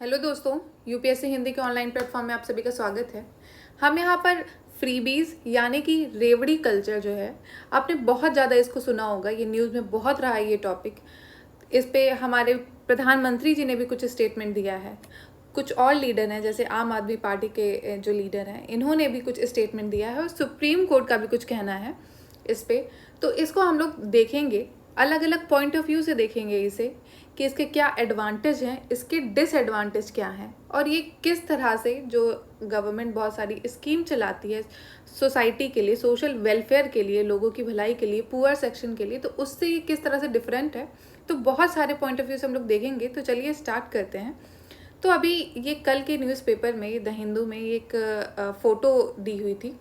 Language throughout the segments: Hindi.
हेलो दोस्तों, यूपीएससी हिंदी के ऑनलाइन प्लेटफॉर्म में आप सभी का स्वागत है। हम यहाँ पर फ्रीबीज यानी कि रेवड़ी कल्चर जो है, आपने बहुत ज़्यादा इसको सुना होगा, ये न्यूज़ में बहुत रहा है ये टॉपिक। इस पे हमारे प्रधानमंत्री जी ने भी कुछ स्टेटमेंट दिया है, कुछ और लीडर हैं जैसे आम आदमी पार्टी के जो लीडर हैं इन्होंने भी कुछ स्टेटमेंट दिया है और सुप्रीम कोर्ट का भी कुछ कहना है इस पे। तो इसको हम लोग देखेंगे, अलग अलग पॉइंट ऑफ व्यू से देखेंगे इसे कि इसके क्या एडवांटेज हैं, इसके डिसएडवांटेज क्या हैं और ये किस तरह से जो गवर्नमेंट बहुत सारी स्कीम चलाती है सोसाइटी के लिए, सोशल वेलफेयर के लिए, लोगों की भलाई के लिए, पुअर सेक्शन के लिए, तो उससे ये किस तरह से डिफरेंट है। तो बहुत सारे पॉइंट ऑफ व्यू से हम लोग देखेंगे। तो चलिए स्टार्ट करते हैं। तो अभी ये कल के न्यूज़पेपर में द हिंदू में एक फ़ोटो दी हुई थी,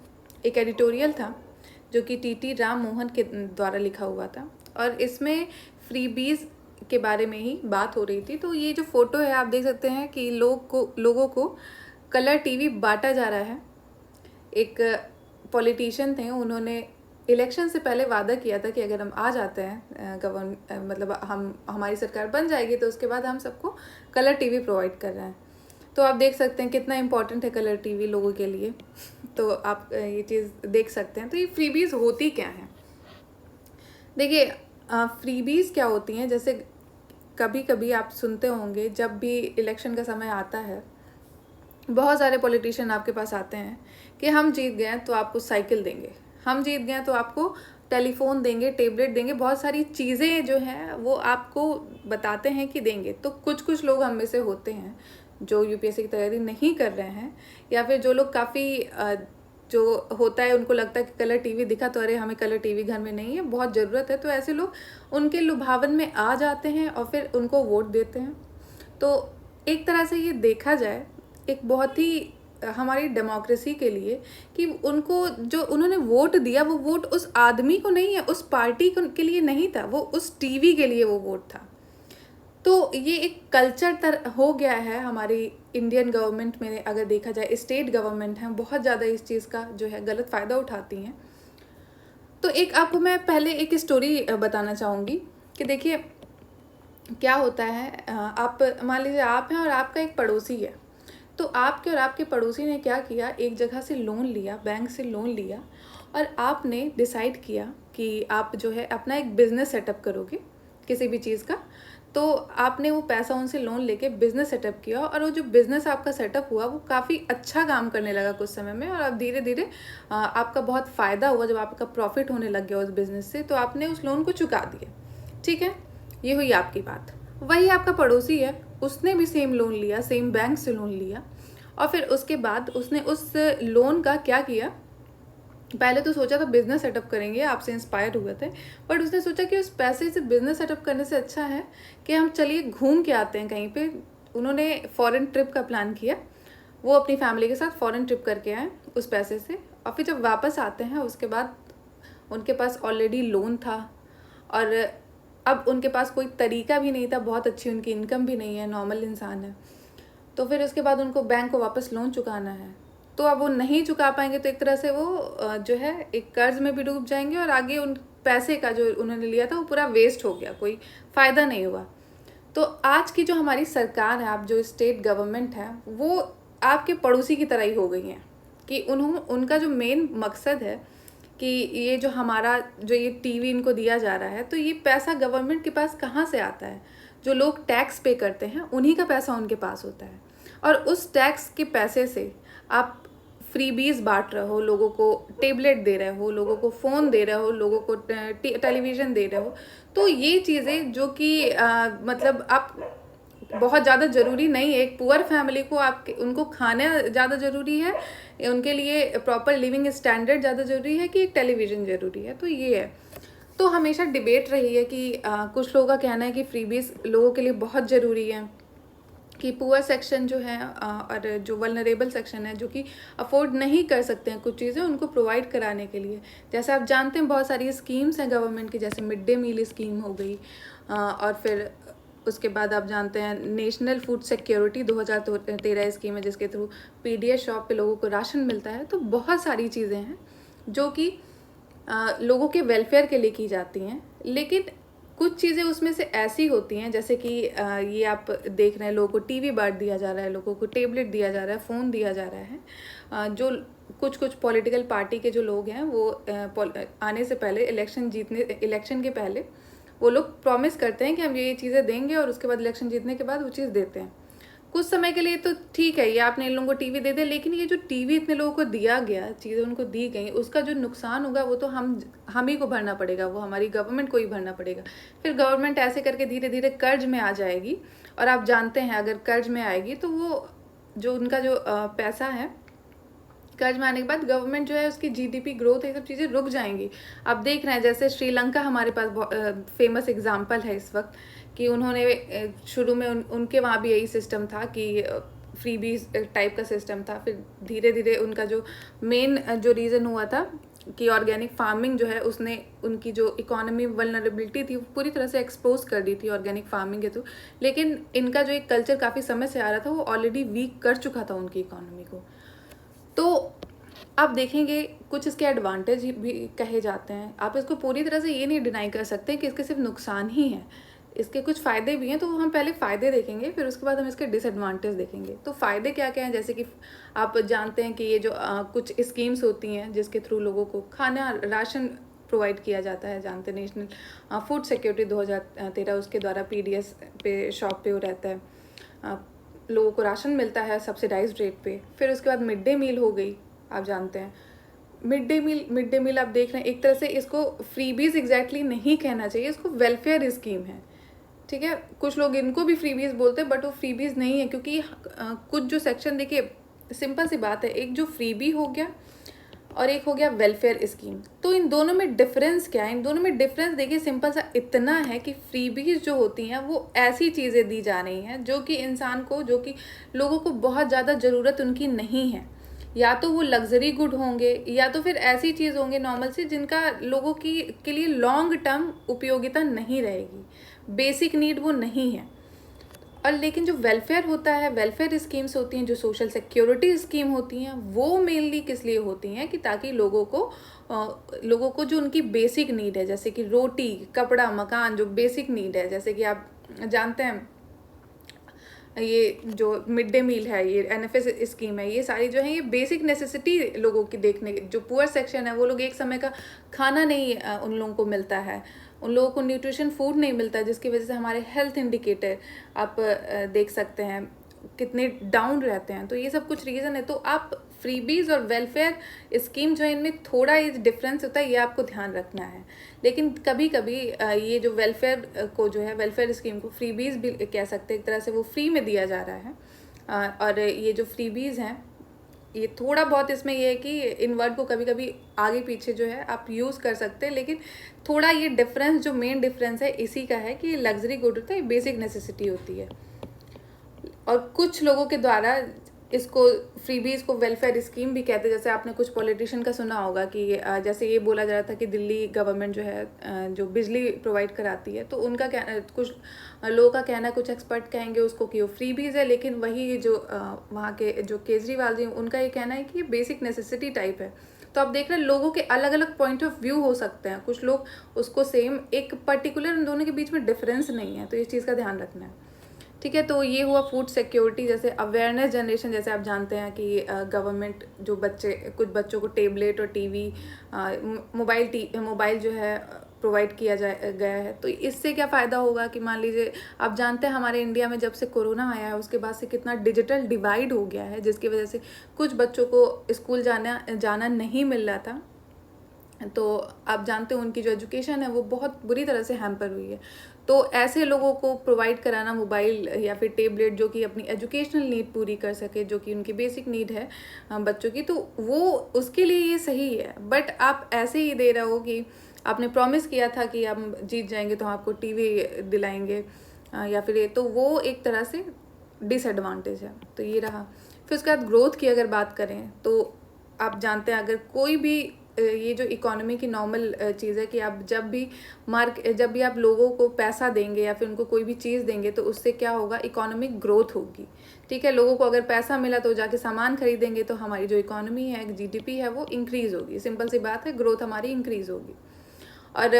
एक एडिटोरियल था जो कि टी राम मोहन के द्वारा लिखा हुआ था और इसमें फ्रीबीज के बारे में ही बात हो रही थी। तो ये जो फ़ोटो है आप देख सकते हैं कि लोगों को कलर टीवी बांटा जा रहा है। एक पॉलिटिशियन थे, उन्होंने इलेक्शन से पहले वादा किया था कि अगर हम आ जाते हैं मतलब हमारी सरकार बन जाएगी तो उसके बाद हम सबको कलर टीवी प्रोवाइड कर रहे हैं। तो आप देख सकते हैं कितना इम्पोर्टेंट है कलर टीवी लोगों के लिए। तो आप ये चीज़ देख सकते हैं। तो ये फ्रीबीज होती क्या है? देखिए, फ्रीबीज क्या होती हैं, जैसे कभी कभी आप सुनते होंगे जब भी इलेक्शन का समय आता है बहुत सारे पॉलिटिशियन आपके पास आते हैं कि हम जीत गए तो आपको साइकिल देंगे, हम जीत गए तो आपको टेलीफोन देंगे, टेबलेट देंगे, बहुत सारी चीज़ें जो हैं वो आपको बताते हैं कि देंगे। तो कुछ लोग हम में से होते हैं जो यूपीएससी की तैयारी नहीं कर रहे हैं या फिर जो लोग काफ़ी जो होता है उनको लगता है कि कलर टीवी दिखा तो अरे हमें कलर टीवी घर में नहीं है, बहुत ज़रूरत है, तो ऐसे लोग उनके लुभावन में आ जाते हैं और फिर उनको वोट देते हैं। तो एक तरह से ये देखा जाए एक बहुत ही हमारी डेमोक्रेसी के लिए कि उनको जो उन्होंने वोट दिया वो वोट उस आदमी को नहीं है, उस पार्टी के लिए नहीं था, वो उस टीवी के लिए वो वोट था। तो ये एक कल्चर हो गया है हमारी इंडियन गवर्नमेंट में। अगर देखा जाए स्टेट गवर्नमेंट है बहुत ज़्यादा इस चीज़ का जो है गलत फ़ायदा उठाती हैं। तो एक आपको मैं पहले एक स्टोरी बताना चाहूँगी कि देखिए क्या होता है। आप मान लीजिए आप हैं और आपका एक पड़ोसी है। तो आपके और आपके पड़ोसी ने क्या किया, एक जगह से लोन लिया, बैंक से लोन लिया और आपने डिसाइड किया कि आप जो है अपना एक बिज़नेस सेटअप करोगे किसी भी चीज़ का। तो आपने वो पैसा उनसे लोन लेके बिज़नेस सेटअप किया और वो जो बिज़नेस आपका सेटअप हुआ वो काफ़ी अच्छा काम करने लगा कुछ समय में और अब धीरे धीरे आपका बहुत फ़ायदा हुआ। जब आपका प्रॉफिट होने लग गया उस बिज़नेस से तो आपने उस लोन को चुका दिया। ठीक है, ये हुई आपकी बात। वही आपका पड़ोसी है, उसने भी सेम लोन लिया, सेम बैंक से लोन लिया और फिर उसके बाद उसने उस लोन का क्या किया, पहले तो सोचा था बिज़नेस सेटअप करेंगे, आपसे इंस्पायर हुए थे, बट उसने सोचा कि उस पैसे से बिज़नेस सेटअप करने से अच्छा है कि हम चलिए घूम के आते हैं कहीं पे। उन्होंने फॉरेन ट्रिप का प्लान किया, वो अपनी फैमिली के साथ फॉरेन ट्रिप करके आए उस पैसे से और फिर जब वापस आते हैं उसके बाद उनके पास ऑलरेडी लोन था और अब उनके पास कोई तरीका भी नहीं था, बहुत अच्छी उनकी इनकम भी नहीं है, नॉर्मल इंसान है। तो फिर उसके बाद उनको बैंक को वापस लोन चुकाना है, तो अब वो नहीं चुका पाएंगे तो एक तरह से वो जो है एक कर्ज में भी डूब जाएंगे और आगे उन पैसे का जो उन्होंने लिया था वो पूरा वेस्ट हो गया, कोई फ़ायदा नहीं हुआ। तो आज की जो हमारी सरकार है, आप जो स्टेट गवर्नमेंट है, वो आपके पड़ोसी की तरह ही हो गई हैं कि उनका जो मेन मकसद है कि ये जो हमारा जो ये टीवी इनको दिया जा रहा है तो ये पैसा गवर्नमेंट के पास कहाँ से आता है? जो लोग टैक्स पे करते हैं उन्हीं का पैसा उनके पास होता है और उस टैक्स के पैसे से आप फ्रीबीज बांट रहे हो, लोगों को टेबलेट दे रहे हो, लोगों को फ़ोन दे रहे हो, लोगों को टेलीविज़न दे रहे हो। तो ये चीज़ें जो कि मतलब आप बहुत ज़्यादा ज़रूरी नहीं है, एक पुअर फैमिली को आप उनको खाना ज़्यादा ज़रूरी है, उनके लिए प्रॉपर लिविंग स्टैंडर्ड ज़्यादा ज़रूरी है कि एक टेलीविज़न ज़रूरी है। तो ये है। तो हमेशा डिबेट रही है कि कुछ लोगों का कहना है कि फ्रीबीज लोगों के लिए बहुत ज़रूरी है कि पुअर सेक्शन जो है और जो वल्नरेबल सेक्शन है जो कि अफोर्ड नहीं कर सकते हैं कुछ चीज़ें, उनको प्रोवाइड कराने के लिए। जैसे आप जानते हैं बहुत सारी स्कीम्स हैं गवर्नमेंट की, जैसे मिड डे मील स्कीम हो गई और फिर उसके बाद आप जानते हैं नेशनल फूड सिक्योरिटी 2013 स्कीम है जिसके थ्रू पीडीएस शॉप पे लोगों को राशन मिलता है। तो बहुत सारी चीज़ें हैं जो कि लोगों के वेलफेयर के लिए की जाती हैं। लेकिन कुछ चीज़ें उसमें से ऐसी होती हैं, जैसे कि ये आप देख रहे हैं, लोगों को टीवी बांट दिया जा रहा है, लोगों को टेबलेट दिया जा रहा है, फ़ोन दिया जा रहा है। जो कुछ पॉलिटिकल पार्टी के जो लोग हैं वो आने से पहले इलेक्शन के पहले वो लोग प्रॉमिस करते हैं कि हम ये चीज़ें देंगे, और उसके बाद इलेक्शन जीतने के बाद वो चीज़ देते हैं। कुछ समय के लिए तो ठीक है, ये आपने इन लोगों को टीवी दे दिया, लेकिन ये जो टीवी इतने लोगों को दिया गया, चीज़ें उनको दी गई, उसका जो नुकसान होगा वो तो हम ही को भरना पड़ेगा, वो हमारी गवर्नमेंट को ही भरना पड़ेगा। फिर गवर्नमेंट ऐसे करके धीरे धीरे कर्ज में आ जाएगी, और आप जानते हैं अगर कर्ज में आएगी तो वो जो उनका जो पैसा है, कर्ज में आने के बाद गवर्नमेंट जो है उसकी जीडीपी ग्रोथ, ये सब चीज़ें रुक जाएंगी। आप देख रहे हैं जैसे श्रीलंका हमारे पास फेमस एग्जाम्पल है इस वक्त, कि उन्होंने शुरू में उनके वहाँ भी यही सिस्टम था कि फ्रीबीज टाइप का सिस्टम था। फिर धीरे धीरे उनका जो मेन जो रीज़न हुआ था कि ऑर्गेनिक फार्मिंग जो है उसने उनकी जो इकोनॉमी वल्नरेबिलिटी थी वो पूरी तरह से एक्सपोज कर दी थी ऑर्गेनिक फार्मिंग के थ्रू। लेकिन इनका जो एक कल्चर काफ़ी समय से आ रहा था वो ऑलरेडी वीक कर चुका था उनकी इकोनॉमी को। तो आप देखेंगे कुछ इसके एडवांटेज भी कहे जाते हैं, आप इसको पूरी तरह से ये नहीं डिनाई कर सकते कि इसके सिर्फ नुकसान ही हैं, इसके कुछ फ़ायदे भी हैं। तो हम पहले फ़ायदे देखेंगे, फिर उसके बाद हम इसके डिसएडवांटेज देखेंगे। तो फ़ायदे क्या क्या हैं, जैसे कि आप जानते हैं कि ये जो कुछ स्कीम्स होती हैं जिसके थ्रू लोगों को खाना राशन प्रोवाइड किया जाता है, जानते हैं नेशनल फूड सिक्योरिटी 2013, उसके द्वारा पीडीएस पे शॉप पे वो रहता है, लोगों को राशन मिलता है सब्सिडाइज्ड रेट पे। फिर उसके बाद मिड डे मील हो गई, आप जानते हैं मिड डे मील आप देख रहे हैं, एक तरह से इसको फ्रीबीज एग्जैक्टली नहीं कहना चाहिए, इसको वेलफेयर स्कीम है, ठीक है। कुछ लोग इनको भी फ्रीबीज बोलते हैं, बट वो फ्रीबीज नहीं है, क्योंकि कुछ जो सेक्शन, देखिए सिंपल सी बात है, एक जो फ्रीबी हो गया और एक हो गया वेलफेयर स्कीम। तो इन दोनों में डिफरेंस क्या है? इन दोनों में डिफरेंस देखिए सिंपल सा इतना है कि फ्रीबीज जो होती हैं वो ऐसी चीज़ें दी जा रही हैं जो कि इंसान को, जो कि लोगों को बहुत ज़्यादा ज़रूरत उनकी नहीं है, या तो वो लग्जरी गुड होंगे या तो फिर ऐसी चीज़ होंगे नॉर्मल से जिनका लोगों की के लिए लॉन्ग टर्म उपयोगिता नहीं रहेगी, बेसिक नीड वो नहीं है। और लेकिन जो वेलफेयर होता है, वेलफेयर स्कीम्स होती हैं, जो सोशल सिक्योरिटी स्कीम होती हैं, वो मेनली किस लिए होती हैं कि ताकि लोगों को जो उनकी बेसिक नीड है, जैसे कि रोटी, कपड़ा, मकान, जो बेसिक नीड है, जैसे कि आप जानते हैं ये जो मिड डे मील है, ये एनएफएस स्कीम है, ये सारी जो है ये बेसिक नेसेसिटी लोगों की देखने, जो पुअर सेक्शन है वो लोग एक समय का खाना नहीं उन लोगों को मिलता है, उन लोगों को न्यूट्रिशन फूड नहीं मिलता है, जिसकी वजह से हमारे हेल्थ इंडिकेटर आप देख सकते हैं कितने डाउन रहते हैं। तो ये सब कुछ रीज़न है। तो आप फ्रीबीज और वेलफेयर स्कीम जो है इनमें थोड़ा ये डिफरेंस होता है, ये आपको ध्यान रखना है। लेकिन कभी कभी ये जो वेलफेयर को जो है, वेलफेयर स्कीम को फ्रीबीज भी कह सकते हैं, एक तरह से वो फ्री में दिया जा रहा है। और ये जो फ्रीबीज हैं, ये थोड़ा बहुत इसमें ये है कि इन वर्ड को कभी कभी आगे पीछे जो है आप यूज़ कर सकते हैं, लेकिन थोड़ा ये डिफरेंस, जो मेन डिफरेंस है इसी का है कि ये लग्जरी गुड होता है, ये बेसिक नेसेसिटी होती है। और कुछ लोगों के द्वारा इसको फ्रीबीज को वेलफेयर स्कीम भी कहते हैं। जैसे आपने कुछ पॉलिटिशियन का सुना होगा कि जैसे ये बोला जा रहा था कि दिल्ली गवर्नमेंट जो है जो बिजली प्रोवाइड कराती है, तो उनका कुछ लोगों का कहना है, कुछ एक्सपर्ट कहेंगे उसको कि वो फ्रीबीज है, लेकिन वही जो वहाँ के जो केजरीवाल जी, उनका ये कहना है कि ये बेसिक नेसेसिटी टाइप है। तो आप देख रहे हैं लोगों के अलग अलग पॉइंट ऑफ व्यू हो सकते हैं, कुछ लोग उसको सेम, एक पर्टिकुलर, इन दोनों के बीच में डिफरेंस नहीं है, तो इस चीज़ का ध्यान रखना है, ठीक है। तो ये हुआ फूड सिक्योरिटी। जैसे अवेयरनेस जनरेशन, जैसे आप जानते हैं कि गवर्नमेंट जो कुछ बच्चों को टेबलेट और टीवी, मोबाइल जो है प्रोवाइड किया गया है। तो इससे क्या फ़ायदा होगा कि मान लीजिए, आप जानते हैं हमारे इंडिया में जब से कोरोना आया है उसके बाद से कितना डिजिटल डिवाइड हो गया है, जिसकी वजह से कुछ बच्चों को स्कूल जाना नहीं मिल रहा था। तो आप जानते हो उनकी जो एजुकेशन है वो बहुत बुरी तरह से हैम्पर हुई है। तो ऐसे लोगों को प्रोवाइड कराना मोबाइल या फिर टेबलेट, जो कि अपनी एजुकेशनल नीड पूरी कर सके, जो कि उनकी बेसिक नीड है बच्चों की, तो वो उसके लिए ये सही है। बट आप ऐसे ही दे रहे हो कि आपने प्रॉमिस किया था कि हम जीत जाएंगे तो हम आपको टीवी दिलाएंगे या फिर ये, तो वो एक तरह से डिसएडवांटेज है। तो ये रहा। फिर उसके बाद ग्रोथ की अगर बात करें तो आप जानते हैं अगर कोई भी ये जो इकोनॉमी की नॉर्मल चीज़ है कि आप जब भी आप लोगों को पैसा देंगे या फिर उनको कोई भी चीज़ देंगे तो उससे क्या होगा, इकोनॉमिक ग्रोथ होगी, ठीक है। लोगों को अगर पैसा मिला तो जाके सामान खरीदेंगे, तो हमारी जो इकोनॉमी है, जीडीपी है, वो इंक्रीज़ होगी। सिंपल सी बात है, ग्रोथ हमारी इंक्रीज़ होगी। और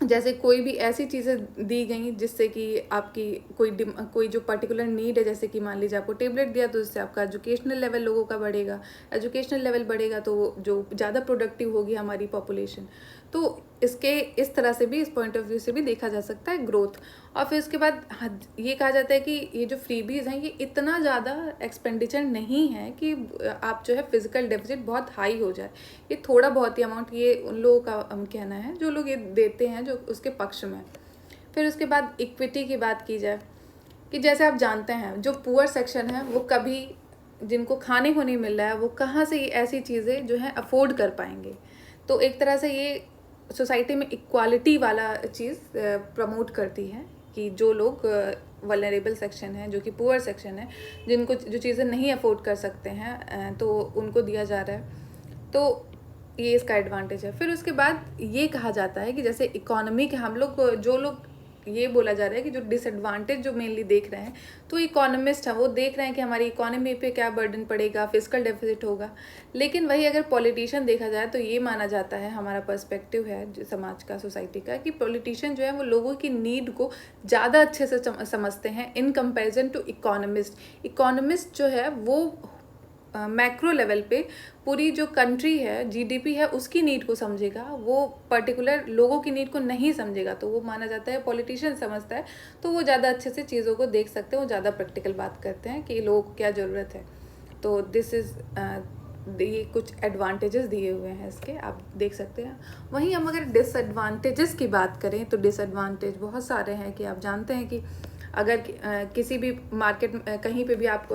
जैसे कोई भी ऐसी चीज़ें दी गई जिससे कि आपकी कोई जो पर्टिकुलर नीड है, जैसे कि मान लीजिए आपको टेबलेट दिया तो इससे आपका एजुकेशनल लेवल लोगों का बढ़ेगा, एजुकेशनल लेवल बढ़ेगा तो जो ज़्यादा प्रोडक्टिव होगी हमारी पॉपुलेशन। तो इसके इस तरह से भी, इस पॉइंट ऑफ व्यू से भी देखा जा सकता है ग्रोथ। और फिर उसके बाद ये कहा जाता है कि ये जो फ्रीबीज़ हैं ये इतना ज़्यादा एक्सपेंडिचर नहीं है कि आप जो है फिजिकल डेफिसिट बहुत हाई हो जाए। ये थोड़ा बहुत ही अमाउंट, ये उन लोगों का कहना है जो लोग ये देते हैं, जो उसके पक्ष में। फिर उसके बाद इक्विटी की बात की जाए कि जैसे आप जानते हैं जो पुअर सेक्शन है वो कभी, जिनको खाने को नहीं मिल रहा है, वो कहाँ से ये ऐसी चीज़ें जो हैं अफोर्ड कर पाएंगे। तो एक तरह से ये सोसाइटी में इक्वालिटी वाला चीज़ प्रमोट करती है कि जो लोग वल्नरेबल सेक्शन है, जो कि पुअर सेक्शन है, जिनको जो चीज़ें नहीं अफोर्ड कर सकते हैं, तो उनको दिया जा रहा है। तो ये इसका एडवांटेज है। फिर उसके बाद ये कहा जाता है कि जैसे इकोनॉमी के हम लोग, जो लोग, ये बोला जा रहा है कि जो डिसएडवांटेज जो मेनली देख रहे हैं, तो इकोनॉमिस्ट है वो देख रहे हैं कि हमारी इकोनॉमी पे क्या बर्डन पड़ेगा, फिजिकल डेफिसिट होगा। लेकिन वही अगर पॉलिटिशियन देखा जाए तो ये माना जाता है, हमारा पर्सपेक्टिव है समाज का, सोसाइटी का, कि पॉलिटिशियन जो है वो लोगों की नीड को ज़्यादा अच्छे से समझते हैं in comparison to economist. Economist जो है वो मैक्रो लेवल पे पूरी जो कंट्री है, जीडीपी है, उसकी नीड को समझेगा, वो पर्टिकुलर लोगों की नीड को नहीं समझेगा। तो वो माना जाता है, पॉलिटिशियन समझता है तो वो ज़्यादा अच्छे से चीज़ों को देख सकते हैं, वो ज़्यादा प्रैक्टिकल बात करते हैं कि लोगों को क्या ज़रूरत है। तो दिस इज़ ये कुछ एडवांटेजेस दिए हुए हैं इसके, आप देख सकते हैं। वहीं हम अगर डिसएडवांटेजेस की बात करें तो डिसएडवांटेज बहुत सारे हैं कि आप जानते हैं कि अगर किसी भी मार्केट कहीं पे भी आप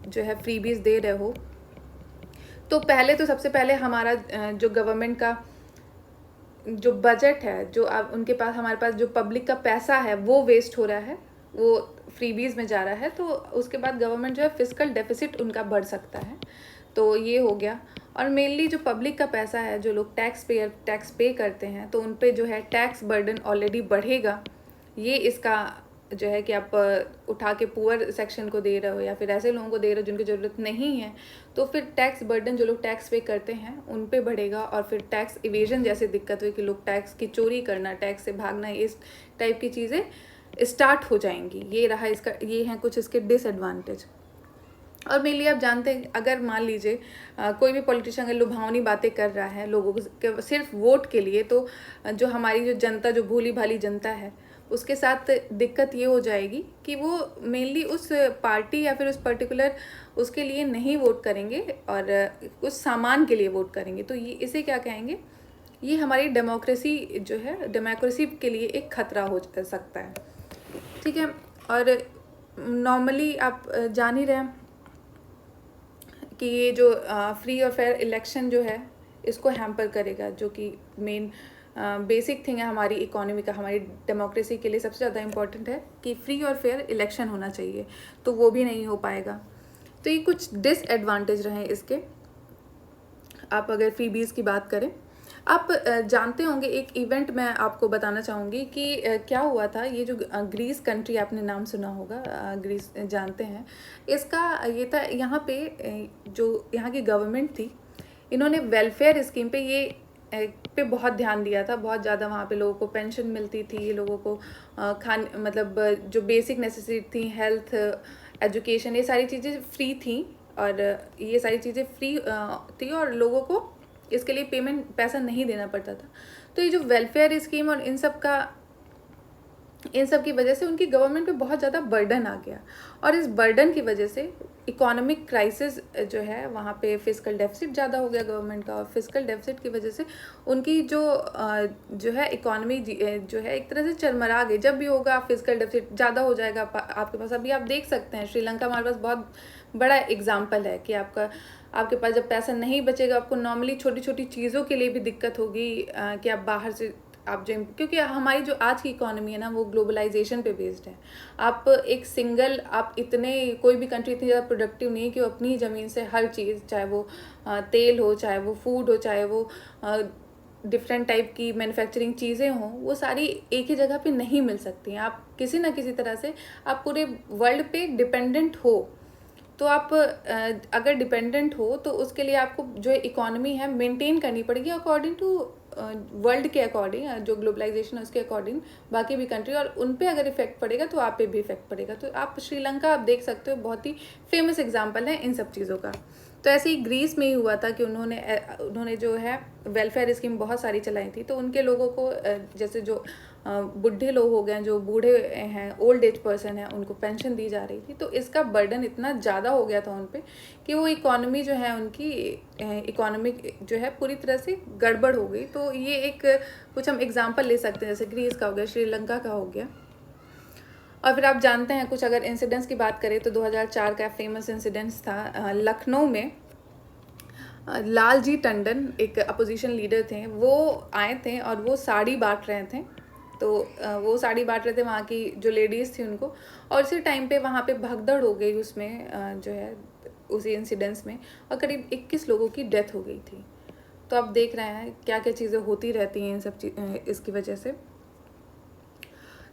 जो है फ्रीबीज दे रहे हो, तो पहले तो सबसे पहले हमारा जो गवर्नमेंट का जो बजट है, जो अब उनके पास, हमारे पास जो पब्लिक का पैसा है वो वेस्ट हो रहा है, वो फ्रीबीज में जा रहा है। तो उसके बाद गवर्नमेंट जो है फिजिकल डेफिसिट उनका बढ़ सकता है। तो ये हो गया। और मेनली जो पब्लिक का पैसा है, जो लोग टैक्स पे करते हैं, तो उन पे जो है टैक्स बर्डन ऑलरेडी बढ़ेगा। ये इसका जो है कि आप उठा के पुअर सेक्शन को दे रहे हो या फिर ऐसे लोगों को दे रहे हो जिनकी ज़रूरत नहीं है, तो फिर टैक्स बर्डन जो लोग टैक्स पे करते हैं उन पे बढ़ेगा। और फिर टैक्स इवेजन जैसे दिक्कत हुई कि लोग टैक्स की चोरी करना, टैक्स से भागना, इस टाइप की चीज़ें स्टार्ट हो जाएंगी। ये रहा इसका, ये हैं कुछ इसके डिसएडवांटेज। और मेनली आप जानते हैं, अगर मान लीजिए कोई भी पॉलिटिशियन अगर लुभावनी बातें कर रहा है लोगों को सिर्फ वोट के लिए, तो जो हमारी जो जनता, जो भोली भाली जनता है, उसके साथ दिक्कत ये हो जाएगी कि वो मेनली उस पार्टी या फिर उस पर्टिकुलर उसके लिए नहीं वोट करेंगे और उस सामान के लिए वोट करेंगे। तो ये इसे क्या कहेंगे, ये हमारी डेमोक्रेसी जो है, डेमोक्रेसी के लिए एक खतरा हो सकता है। ठीक है। और नॉर्मली आप जान ही रहे हैं कि ये जो फ्री और फेयर इलेक्शन जो है इसको हैम्पर करेगा, जो कि मेन बेसिक थिंग है हमारी इकोनॉमी का, हमारी डेमोक्रेसी के लिए सबसे ज़्यादा इम्पॉर्टेंट है कि फ्री और फेयर इलेक्शन होना चाहिए, तो वो भी नहीं हो पाएगा। तो ये कुछ डिसएडवांटेज रहे इसके। आप अगर फ्रीबीज़ की बात करें, आप जानते होंगे एक इवेंट मैं आपको बताना चाहूँगी कि क्या हुआ था। ये जो ग्रीस कंट्री, आपने नाम सुना होगा, ग्रीस जानते हैं, इसका ये था, यहाँ पे जो यहाँ की गवर्नमेंट थी, इन्होंने वेलफेयर स्कीम पे पे बहुत ध्यान दिया था, बहुत ज़्यादा। वहाँ पे लोगों को पेंशन मिलती थी, लोगों को मतलब जो बेसिक नेसेसिटी थी, हेल्थ, एजुकेशन, ये सारी चीज़ें फ्री थी, और ये सारी चीज़ें फ्री थी और लोगों को इसके लिए पैसा नहीं देना पड़ता था। तो ये जो वेलफेयर स्कीम और इन सब की वजह से उनकी गवर्नमेंट पे बहुत ज़्यादा बर्डन आ गया, और इस बर्डन की वजह से इकोनॉमिक क्राइसिस जो है, वहाँ पे फिजिकल डेफिसिट ज़्यादा हो गया गवर्नमेंट का, और फिजिकल डेफिसिट की वजह से उनकी जो है इकोनॉमी जो है एक तरह से चरमरा गई। जब भी होगा फिजिकल डेफिसिट ज़्यादा हो जाएगा आपके पास। अभी आप देख सकते हैं श्रीलंका हमारे पास बहुत बड़ा एग्जाम्पल है कि आपके पास जब पैसा नहीं बचेगा, आपको नॉर्मली छोटी छोटी चीज़ों के लिए भी दिक्कत होगी कि आप बाहर से क्योंकि हमारी जो आज की इकोनॉमी है ना, वो ग्लोबलाइजेशन पे बेस्ड है। आप इतने, कोई भी कंट्री इतनी ज़्यादा प्रोडक्टिव नहीं है कि वो अपनी ज़मीन से हर चीज़, चाहे वो तेल हो, चाहे वो फूड हो, चाहे वो डिफरेंट टाइप की मैन्युफैक्चरिंग चीज़ें हों, वो सारी एक ही जगह पे नहीं मिल सकती हैं। आप किसी ना किसी तरह से आप पूरे वर्ल्ड पे डिपेंडेंट हो। तो आप अगर डिपेंडेंट हो तो उसके लिए आपको जो इकोनॉमी है मेंटेन करनी पड़ेगी अकॉर्डिंग टू वर्ल्ड के अकॉर्डिंग, जो ग्लोबलाइजेशन है उसके अकॉर्डिंग बाकी भी कंट्री, और उन पे अगर इफेक्ट पड़ेगा तो आप पे भी इफेक्ट पड़ेगा। तो आप श्रीलंका आप देख सकते हो, बहुत ही फेमस एग्जाम्पल है इन सब चीज़ों का। तो ऐसे ही ग्रीस में ही हुआ था कि उन्होंने जो है वेलफेयर स्कीम बहुत सारी चलाई थी। तो उनके लोगों को जैसे जो बूढ़े लोग हो गए, जो बूढ़े हैं, ओल्ड एज पर्सन है, उनको पेंशन दी जा रही थी। तो इसका बर्डन इतना ज़्यादा हो गया था उन पे कि वो इकोनॉमी जो है उनकी इकोनॉमिक जो है पूरी तरह से गड़बड़ हो गई। तो ये एक कुछ हम एग्जांपल ले सकते हैं, जैसे ग्रीस का हो गया, श्रीलंका का हो गया। और फिर आप जानते हैं कुछ अगर इंसिडेंट्स की बात करें तो 2004 का फेमस इंसिडेंट्स था लखनऊ में। लालजी टंडन एक अपोजिशन लीडर थे, वो आए थे और वो साड़ी बांट रहे थे। तो वो साड़ी बांट रहे थे वहाँ की जो लेडीज़ थी उनको, और उसी टाइम पे वहाँ पे भगदड़ हो गई उसमें जो है उसी इंसिडेंट्स में, और करीब 21 लोगों की डेथ हो गई थी। तो आप देख रहे हैं क्या क्या चीज़ें होती रहती हैं इन सब इसकी वजह से।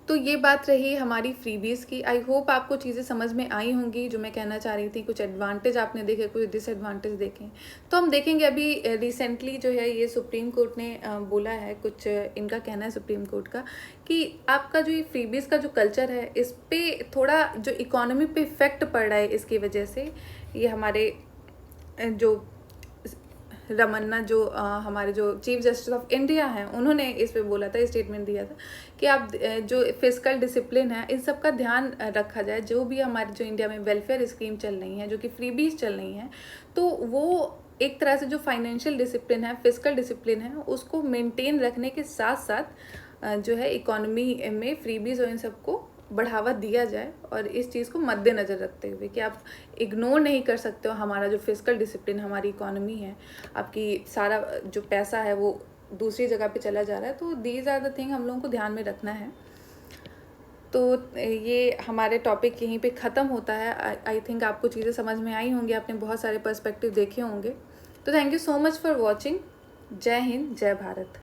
तो ये बात रही हमारी फ्रीबीज़ की। आई होप आपको चीज़ें समझ में आई होंगी जो मैं कहना चाह रही थी। कुछ एडवांटेज आपने देखे, कुछ डिसएडवांटेज देखे। तो हम देखेंगे अभी रिसेंटली जो है ये सुप्रीम कोर्ट ने बोला है, कुछ इनका कहना है सुप्रीम कोर्ट का, कि आपका जो ये फ्रीबीज़ का जो कल्चर है इस पर थोड़ा जो इकोनॉमी पे इफेक्ट पड़ रहा है इसकी वजह से। ये हमारे जो रमन्ना जो हमारे जो चीफ जस्टिस ऑफ इंडिया हैं, उन्होंने इस पे बोला था, स्टेटमेंट दिया था कि आप जो फिजिकल डिसिप्लिन है इन सब का ध्यान रखा जाए। जो भी हमारे जो इंडिया में वेलफेयर स्कीम चल रही हैं, जो कि फ्रीबीज चल रही हैं, तो वो एक तरह से जो फाइनेंशियल डिसिप्लिन है, फिजिकल डिसिप्लिन है, उसको मेंटेन रखने के साथ साथ जो है इकोनॉमी में फ्रीबीज और इन सबको बढ़ावा दिया जाए। और इस चीज़ को मद्देनज़र रखते हुए कि आप इग्नोर नहीं कर सकते हो हमारा जो फिजिकल डिसिप्लिन, हमारी इकोनॉमी है, आपकी सारा जो पैसा है वो दूसरी जगह पे चला जा रहा है। तो दीज आर द थिंग हम लोगों को ध्यान में रखना है। तो ये हमारे टॉपिक यहीं पे ख़त्म होता है। आई थिंक आपको चीज़ें समझ में आई होंगी, आपने बहुत सारे पर्सपेक्टिव देखे होंगे। तो thank you so much for watching. जय हिंद, जय भारत।